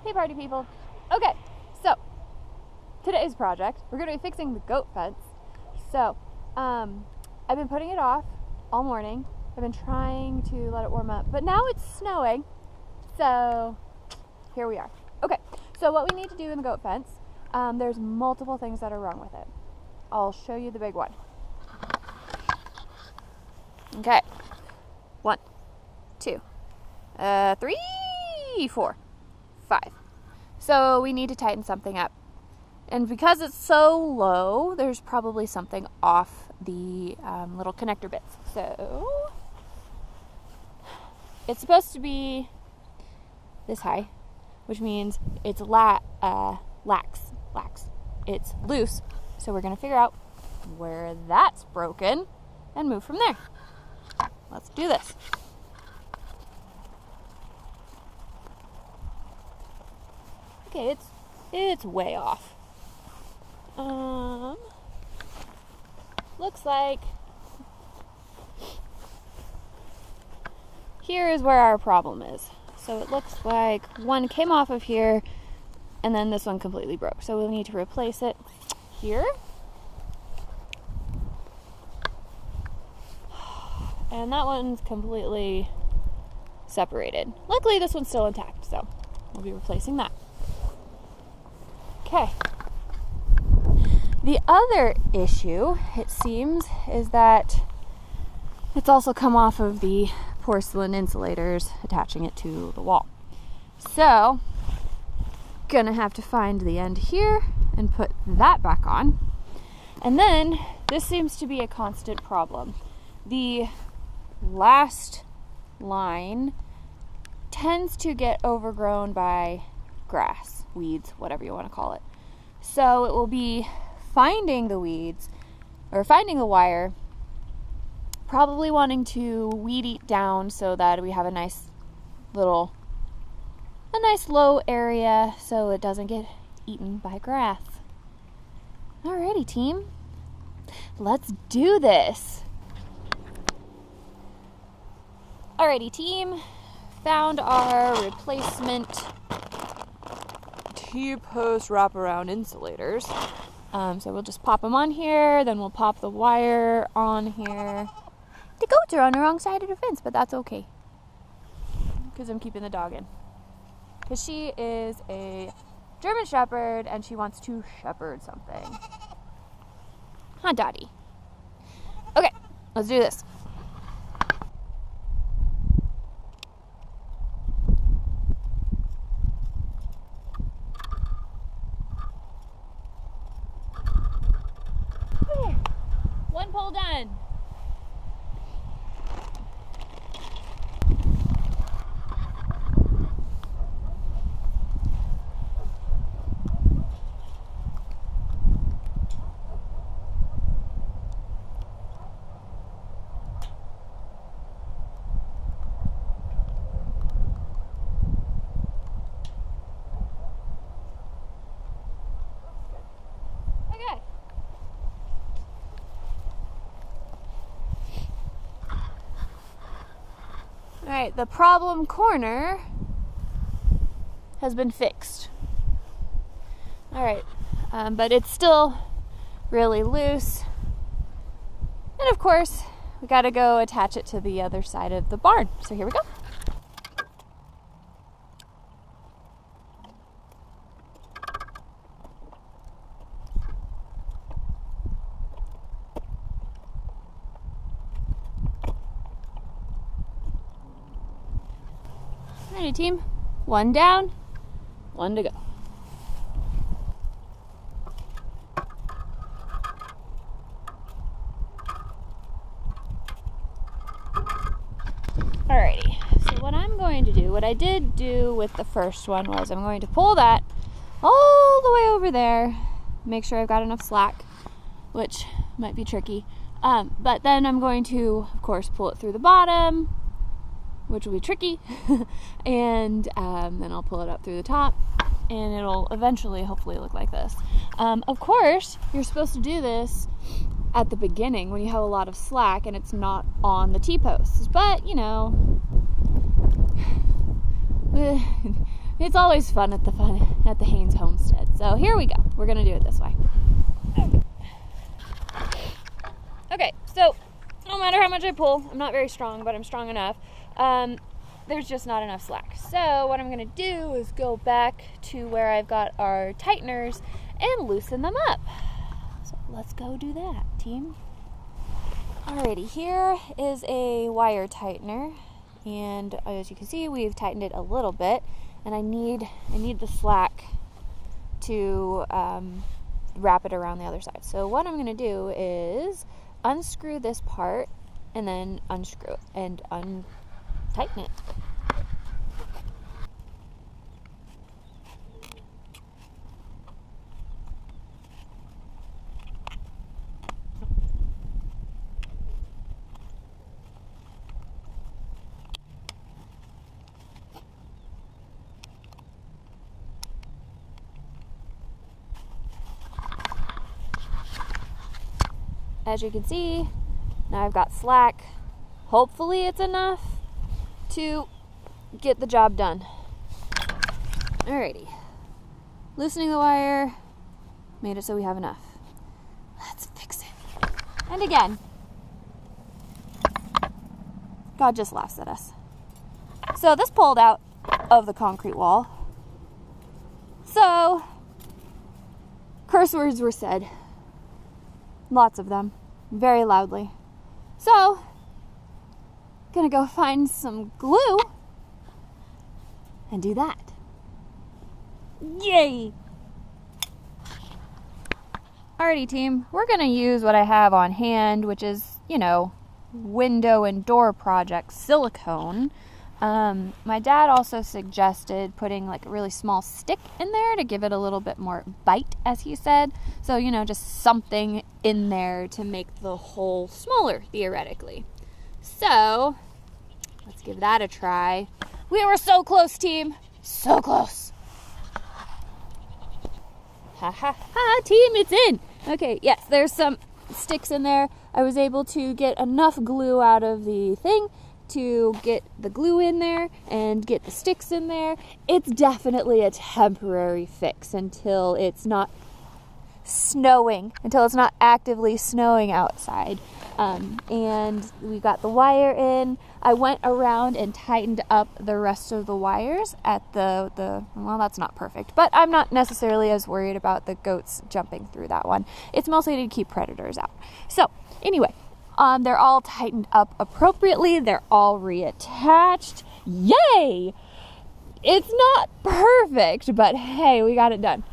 Hey party people. Okay, so today's project, we're going to be fixing the goat fence. So, I've been putting it off all morning. I've been trying to let it warm up, but now it's snowing. So, here we are. Okay, so what we need to do in the goat fence, there's multiple things that are wrong with it. I'll show you the big one. Okay, 1, 2, 3, 4, 5. So we need to tighten something up. And because it's so low, there's probably something off the little connector bits. So it's supposed to be this high, which means it's lax. It's loose. So we're going to figure out where that's broken and move from there. Let's do this. Okay, it's way off. Looks like here is where our problem is. So it looks like one came off of here and then this one completely broke. So we'll need to replace it here. And that one's completely separated. Luckily this one's still intact, so we'll be replacing that. Okay. The other issue, it seems, is that it's also come off of the porcelain insulators, attaching it to the wall. So, gonna have to find the end here and put that back on. And then, this seems to be a constant problem. The last line tends to get overgrown by grass, weeds, whatever you want to call it. So it will be finding the weeds or finding the wire, probably wanting to weed eat down so that we have a nice low area so it doesn't get eaten by grass. Alrighty, team, let's do this. Alrighty, team, found our replacement T-post wraparound insulators. So we'll just pop them on here, then we'll pop the wire on here. The goats are on the wrong side of the fence, but that's okay. Because I'm keeping the dog in. Because she is a German Shepherd and she wants to shepherd something. Huh, Dottie? Okay, let's do this. One pole done. Alright, the problem corner has been fixed. Alright, but it's still really loose. And of course, we gotta go attach it to the other side of the barn. So here we go. Alrighty, team. One down, one to go. Alrighty, so what I'm going to do, what I did do with the first one was I'm going to pull that all the way over there, make sure I've got enough slack, which might be tricky, but then I'm going to, of course, pull it through the bottom, which will be tricky, and then I'll pull it up through the top, and it'll eventually hopefully look like this. Of course, you're supposed to do this at the beginning when you have a lot of slack and it's not on the T-posts, but you know, It's always fun at the Haynes homestead. So here we go. We're gonna do it this way. Okay, so no matter how much I pull, I'm not very strong, but I'm strong enough. There's just not enough slack. So what I'm gonna do is go back to where I've got our tighteners and loosen them up. So let's go do that, team. Alrighty, here is a wire tightener, and as you can see, we've tightened it a little bit, and I need the slack to wrap it around the other side. So what I'm gonna do is unscrew this part and then unscrew it and untighten it. As you can see, now I've got slack. Hopefully it's enough to get the job done. Alrighty. Loosening the wire, made it so we have enough. Let's fix it. And again, God just laughs at us. So this pulled out of the concrete wall. So, curse words were said. Lots of them, very loudly. So, gonna go find some glue and do that. Yay! Alrighty, team, we're gonna use what I have on hand, which is, window and door project silicone. My dad also suggested putting like a really small stick in there to give it a little bit more bite, as he said. So, just something in there to make the hole smaller, theoretically. So, let's give that a try. We were so close, team. So close. Ha ha ha, team, it's in. Okay, yes, there's some sticks in there. I was able to get enough glue out of the thing to get the glue in there and get the sticks in there. It's definitely a temporary fix until it's not actively snowing outside. And we got the wire in. I went around and tightened up the rest of the wires at well, that's not perfect, but I'm not necessarily as worried about the goats jumping through that one. It's mostly to keep predators out. So anyway, they're all tightened up appropriately. They're all reattached. Yay! It's not perfect, but hey, we got it done.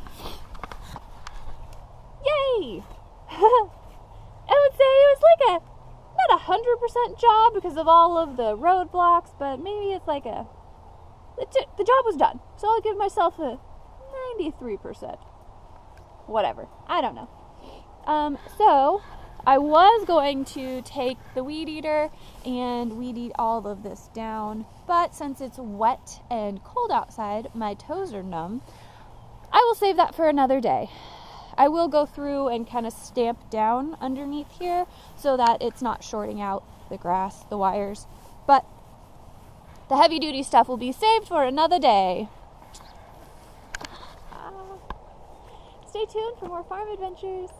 Yay! I would say it was like not 100% job because of all of the roadblocks, but maybe it's like the job was done. So I'll give myself a 93%. Whatever. I don't know. So I was going to take the weed eater and weed eat all of this down, but since it's wet and cold outside, my toes are numb. I will save that for another day. I will go through and kind of stamp down underneath here so that it's not shorting out the grass, the wires, but the heavy duty stuff will be saved for another day. Stay tuned for more farm adventures.